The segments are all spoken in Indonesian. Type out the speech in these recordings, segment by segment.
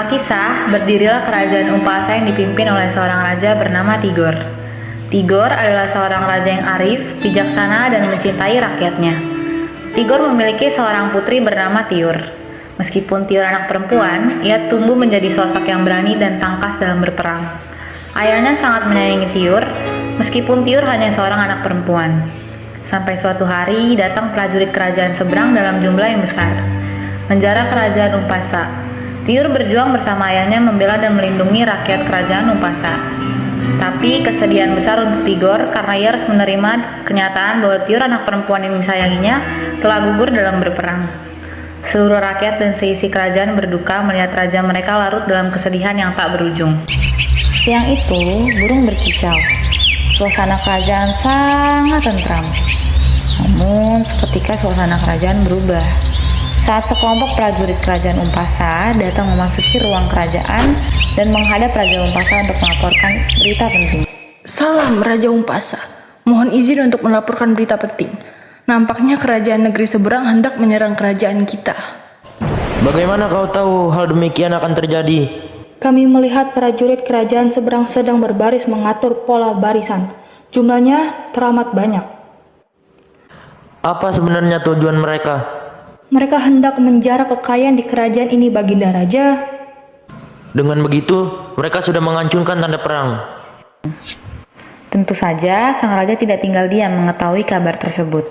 Alkisah, berdirilah kerajaan Umpasa yang dipimpin oleh seorang raja bernama Tigor. Tigor adalah seorang raja yang arif, bijaksana, dan mencintai rakyatnya. Tigor memiliki seorang putri bernama Tiur. Meskipun Tiur anak perempuan, ia tumbuh menjadi sosok yang berani dan tangkas dalam berperang. Ayahnya sangat menyayangi Tiur, meskipun Tiur hanya seorang anak perempuan. Sampai suatu hari datang prajurit kerajaan seberang dalam jumlah yang besar, menjara kerajaan Umpasa. Tiur berjuang bersama ayahnya membela dan melindungi rakyat kerajaan Umpasa. Tapi kesedihan besar untuk Tigor karena ia harus menerima kenyataan bahwa Tiur anak perempuan yang disayanginya telah gugur dalam berperang. Seluruh rakyat dan seisi kerajaan berduka melihat raja mereka larut dalam kesedihan yang tak berujung. Siang itu, burung berkicau. Suasana kerajaan sangat tentram. Namun, seketika suasana kerajaan berubah saat sekelompok prajurit kerajaan Umpasa datang memasuki ruang kerajaan dan menghadap Raja Umpasa untuk melaporkan berita penting. Salam Raja Umpasa, mohon izin untuk melaporkan berita penting. Nampaknya kerajaan negeri seberang hendak menyerang kerajaan kita. Bagaimana kau tahu hal demikian akan terjadi? Kami melihat prajurit kerajaan seberang sedang berbaris mengatur pola barisan. Jumlahnya teramat banyak. Apa sebenarnya tujuan mereka? Mereka hendak menjara kekayaan di kerajaan ini, Baginda Raja. Dengan begitu, mereka sudah mengancurkan tanda perang. Tentu saja, sang raja tidak tinggal diam mengetahui kabar tersebut.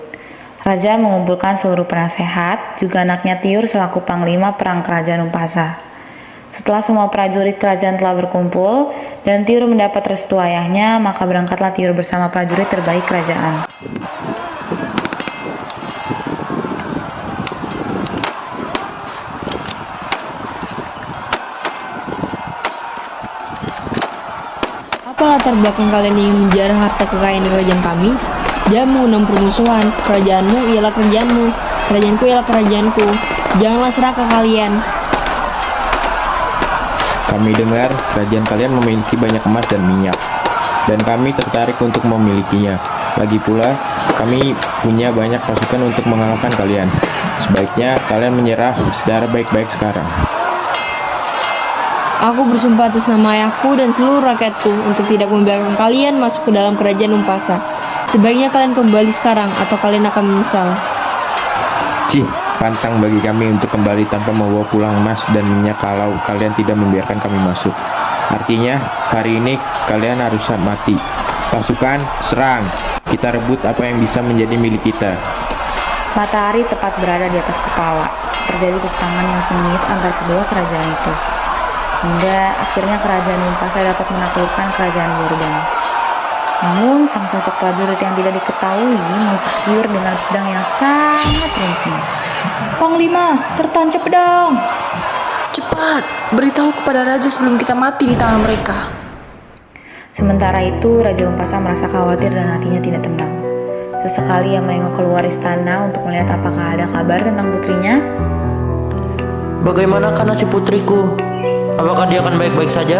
Raja mengumpulkan seluruh penasehat, juga anaknya Tiur selaku panglima perang kerajaan Umpasa. Setelah semua prajurit kerajaan telah berkumpul, dan Tiur mendapat restu ayahnya, maka berangkatlah Tiur bersama prajurit terbaik kerajaan. Apa latar belakang kalian ingin menjarah harta kekayaan kerajaan kami? Jangan mengundang permusuhan. Kerajaanmu ialah kerajaanmu, kerajaanku ialah kerajaanku. Janganlah serakah kalian. Kami dengar kerajaan kalian memiliki banyak emas dan minyak, dan kami tertarik untuk memilikinya. Lagi pula, kami punya banyak pasukan untuk mengalahkan kalian. Sebaiknya kalian menyerah secara baik-baik sekarang. Aku bersumpah atas nama ayahku dan seluruh rakyatku untuk tidak membiarkan kalian masuk ke dalam kerajaan Umpasa. Sebaiknya kalian kembali sekarang atau kalian akan menyesal. Cih, pantang bagi kami untuk kembali tanpa membawa pulang emas dan minyak kalau kalian tidak membiarkan kami masuk. Artinya, hari ini kalian harus mati. Pasukan, serang! Kita rebut apa yang bisa menjadi milik kita. Matahari tepat berada di atas kepala. Terjadi peperangan yang sengit antara kedua kerajaan itu. Hingga akhirnya kerajaan Umpasa dapat menaklukkan kerajaan Yordan. Namun, sang sosok prajurit yang tidak diketahui menusuk Tiur dengan pedang yang sangat runcing. Panglima, tertancap pedang. Cepat, beritahu kepada raja sebelum kita mati di tangan mereka. Sementara itu, Raja Umpasa merasa khawatir dan hatinya tidak tenang. Sesekali ia menengok keluar istana untuk melihat apakah ada kabar tentang putrinya. Bagaimana nasib putriku? Apakah dia akan baik-baik saja?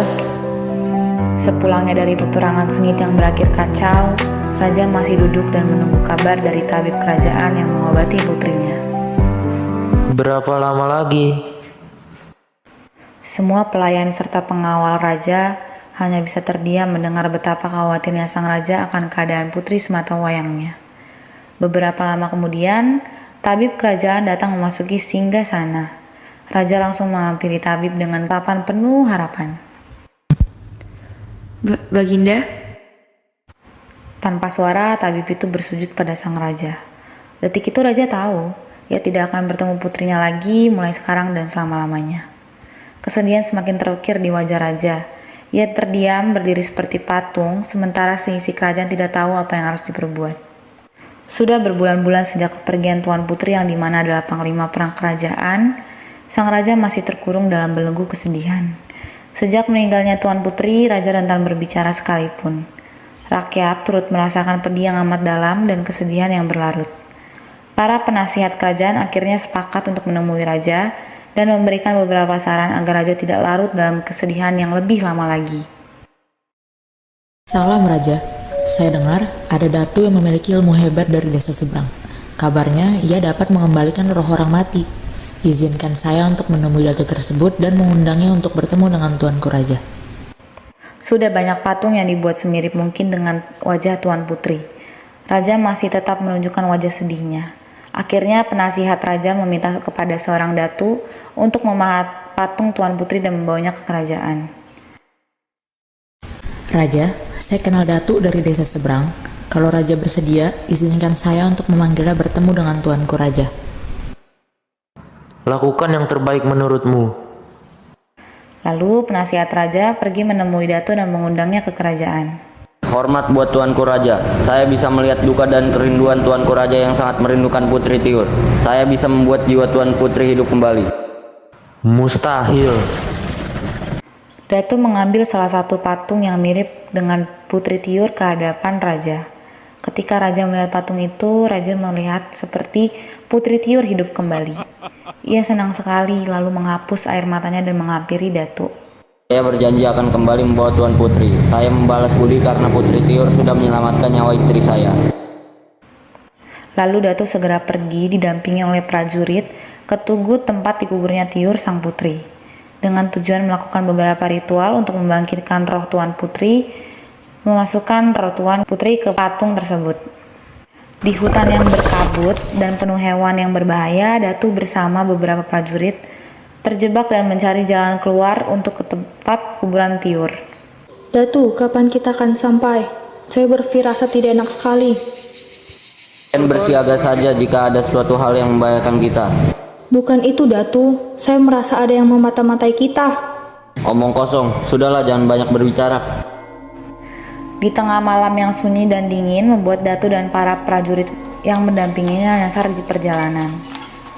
Sepulangnya dari peperangan sengit yang berakhir kacau, Raja masih duduk dan menunggu kabar dari tabib kerajaan yang mengobati putrinya. Berapa lama lagi? Semua pelayan serta pengawal Raja hanya bisa terdiam mendengar betapa khawatirnya sang Raja akan keadaan putri sematawayangnya. Beberapa lama kemudian, tabib kerajaan datang memasuki singgasana. Raja langsung menghampiri tabib dengan tatapan penuh harapan. Baginda? Tanpa suara, tabib itu bersujud pada sang raja. Detik itu Raja tahu, ia tidak akan bertemu putrinya lagi mulai sekarang dan selama-lamanya. Kesedihan semakin terukir di wajah Raja. Ia terdiam berdiri seperti patung, sementara seisi kerajaan tidak tahu apa yang harus diperbuat. Sudah berbulan-bulan sejak kepergian Tuan Putri yang dimana adalah panglima perang kerajaan, sang raja masih terkurung dalam belenggu kesedihan. Sejak meninggalnya Tuan Putri, Raja rentan berbicara sekalipun. Rakyat turut merasakan pedih yang amat dalam dan kesedihan yang berlarut. Para penasihat kerajaan akhirnya sepakat untuk menemui Raja dan memberikan beberapa saran agar Raja tidak larut dalam kesedihan yang lebih lama lagi. Salam Raja, saya dengar ada datu yang memiliki ilmu hebat dari desa seberang. Kabarnya ia dapat mengembalikan roh orang mati. Izinkan saya untuk menemui datu tersebut dan mengundangnya untuk bertemu dengan Tuanku Raja. Sudah banyak patung yang dibuat semirip mungkin dengan wajah Tuan Putri. Raja masih tetap menunjukkan wajah sedihnya. Akhirnya penasihat raja meminta kepada seorang datu untuk memahat patung Tuan Putri dan membawanya ke kerajaan. Raja, saya kenal datu dari desa seberang. Kalau Raja bersedia, izinkan saya untuk memanggilnya bertemu dengan Tuanku Raja. Lakukan yang terbaik menurutmu. Lalu penasihat raja pergi menemui datu dan mengundangnya ke kerajaan. Hormat buat Tuanku Raja, saya bisa melihat duka dan kerinduan Tuanku Raja yang sangat merindukan Putri Tiur. Saya bisa membuat jiwa Tuan Putri hidup kembali. Mustahil. Datu mengambil salah satu patung yang mirip dengan Putri Tiur ke hadapan raja. Ketika raja melihat patung itu, raja melihat seperti Putri Tiur hidup kembali. Ia senang sekali lalu menghapus air matanya dan menghampiri Datu. Saya berjanji akan kembali membawa Tuan Putri. Saya membalas budi karena Putri Tiur sudah menyelamatkan nyawa istri saya. Lalu Datu segera pergi didampingi oleh prajurit ke tugu tempat dikuburnya Tiur sang putri. Dengan tujuan melakukan beberapa ritual untuk membangkitkan roh Tuan Putri, memasukkan roh Tuan Putri ke patung tersebut. Di hutan yang berkabut dan penuh hewan yang berbahaya, Datu bersama beberapa prajurit terjebak dan mencari jalan keluar untuk ke tempat kuburan Tiur. Datu, kapan kita akan sampai? Saya berfirasat tidak enak sekali. Dan bersiaga saja jika ada suatu hal yang membahayakan kita. Bukan itu, Datu. Saya merasa ada yang memata-matai kita. Omong kosong, sudahlah jangan banyak berbicara. Di tengah malam yang sunyi dan dingin membuat Datu dan para prajurit yang mendampinginya nyasar di perjalanan.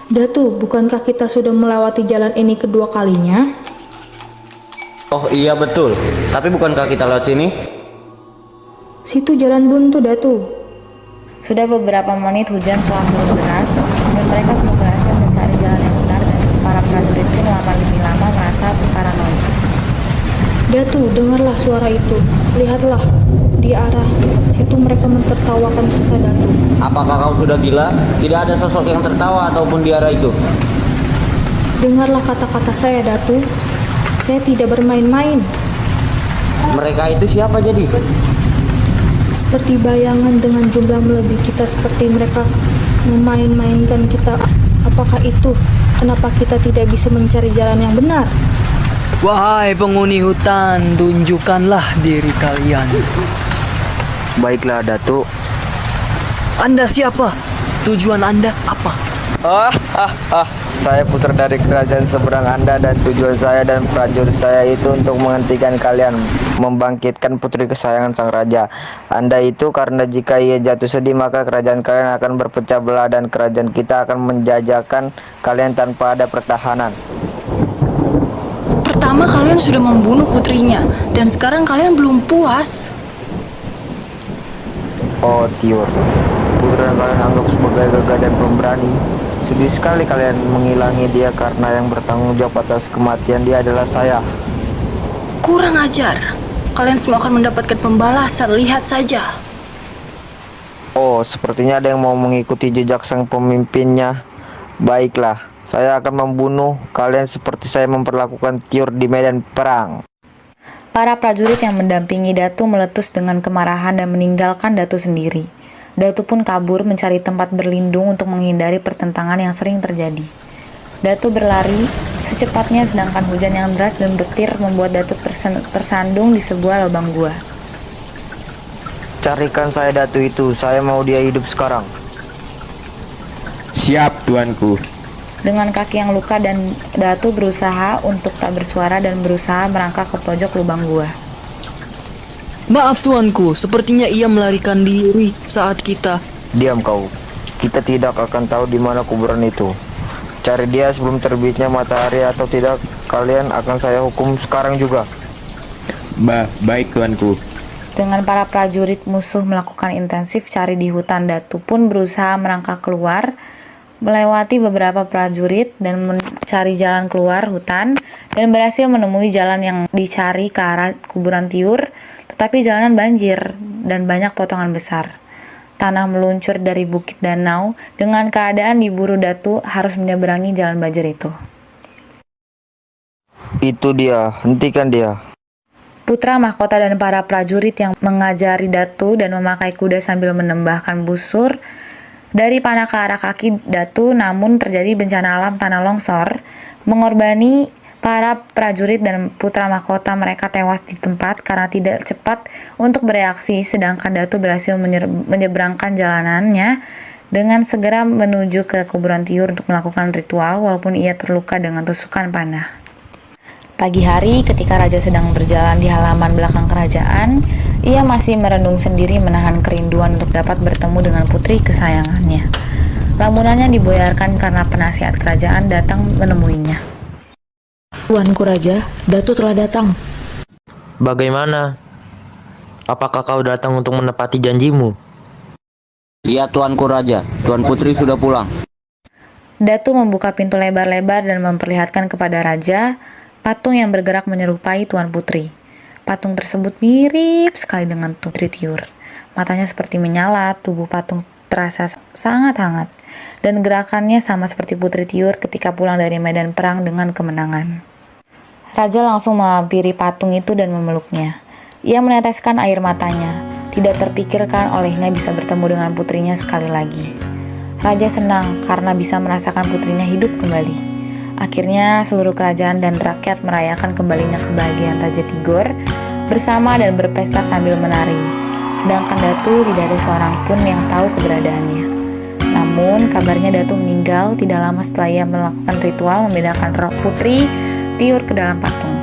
Datu, bukankah kita sudah melewati jalan ini kedua kalinya? Oh iya betul, tapi bukankah kita lewat sini? Situ jalan buntu, Datu. Sudah beberapa menit hujan telah turun deras dan mereka belum berhasil mencari jalan yang benar dan para prajurit pun lebih lama merasa paranoid. Datu, dengarlah suara itu. Lihatlah, di arah situ mereka mentertawakan kita, Datu. Apakah kau sudah gila? Tidak ada sosok yang tertawa ataupun di arah itu. Dengarlah kata-kata saya, Datu. Saya tidak bermain-main. Mereka itu siapa jadi? Seperti bayangan dengan jumlah melebihi kita, seperti mereka memain-mainkan kita. Apakah itu? Kenapa kita tidak bisa mencari jalan yang benar? Wahai penghuni hutan, tunjukkanlah diri kalian. Baiklah, Datu. Anda siapa? Tujuan Anda apa? Saya putra dari kerajaan seberang Anda dan tujuan saya dan prajurit saya itu untuk menghentikan kalian membangkitkan putri kesayangan sang raja. Anda itu karena jika ia jatuh sedih maka kerajaan kalian akan berpecah belah dan kerajaan kita akan menjajakan kalian tanpa ada pertahanan. Pertama kalian sudah membunuh putrinya, dan sekarang kalian belum puas. Oh Tiur, putra yang kalian anggap sebagai gagah dan pemberani. Sedih sekali kalian menghilangi dia karena yang bertanggung jawab atas kematian dia adalah saya. Kurang ajar. Kalian semua akan mendapatkan pembalasan, lihat saja. Oh, sepertinya ada yang mau mengikuti jejak sang pemimpinnya. Baiklah, saya akan membunuh kalian seperti saya memperlakukan Tiur di medan perang. Para prajurit yang mendampingi Datu meletus dengan kemarahan dan meninggalkan Datu sendiri. Datu pun kabur mencari tempat berlindung untuk menghindari pertentangan yang sering terjadi. Datu berlari secepatnya sedangkan hujan yang deras dan petir membuat Datu tersandung di sebuah lubang gua. Carikan saya Datu itu, saya mau dia hidup sekarang. Siap, tuanku. Dengan kaki yang luka dan Datu berusaha untuk tak bersuara dan berusaha merangkak ke pojok lubang gua. Maaf tuanku, sepertinya ia melarikan diri saat kita... Diam kau, kita tidak akan tahu di mana kuburan itu. Cari dia sebelum terbitnya matahari atau tidak, kalian akan saya hukum sekarang juga. Baik tuanku. Dengan para prajurit musuh melakukan intensif cari di hutan, Datu pun berusaha merangkak keluar, melewati beberapa prajurit dan mencari jalan keluar hutan dan berhasil menemui jalan yang dicari ke arah kuburan Tiur, tetapi jalanan banjir dan banyak potongan besar. tanah meluncur dari bukit danau dengan keadaan diburu Datu harus menyeberangi jalan Bajer itu. Itu dia, hentikan dia. Putra mahkota dan para prajurit yang mengajari Datu dan memakai kuda sambil menembakkan busur dari panah ke arah kaki Datu, namun terjadi bencana alam tanah longsor, mengorbani para prajurit dan putra mahkota. Mereka tewas di tempat karena tidak cepat untuk bereaksi, sedangkan Datu berhasil menyeberangkan jalanannya dengan segera menuju ke kuburan Tiur untuk melakukan ritual walaupun ia terluka dengan tusukan panah. Pagi hari ketika raja sedang berjalan di halaman belakang kerajaan, ia masih merenung sendiri menahan kerinduan untuk dapat bertemu dengan putri kesayangannya. Lamunannya diboyarkan karena penasihat kerajaan datang menemuinya. Tuanku Raja, Datu telah datang. Bagaimana? Apakah kau datang untuk menepati janjimu? Iya Tuanku Raja, Tuan Putri sudah pulang. Datu membuka pintu lebar-lebar dan memperlihatkan kepada raja patung yang bergerak menyerupai Tuan Putri. Patung tersebut mirip sekali dengan Putri Tiur. Matanya seperti menyala, tubuh patung terasa sangat hangat, dan gerakannya sama seperti Putri Tiur ketika pulang dari medan perang dengan kemenangan. Raja langsung menghampiri patung itu dan memeluknya. Ia meneteskan air matanya. Tidak terpikirkan olehnya bisa bertemu dengan putrinya sekali lagi. Raja senang karena bisa merasakan putrinya hidup kembali. Akhirnya seluruh kerajaan dan rakyat merayakan kembalinya kebahagiaan Raja Tigor bersama dan berpesta sambil menari. Sedangkan Datu tidak ada seorang pun yang tahu keberadaannya. Namun kabarnya Datu meninggal tidak lama setelah ia melakukan ritual memindahkan roh putri Tiur ke dalam patung.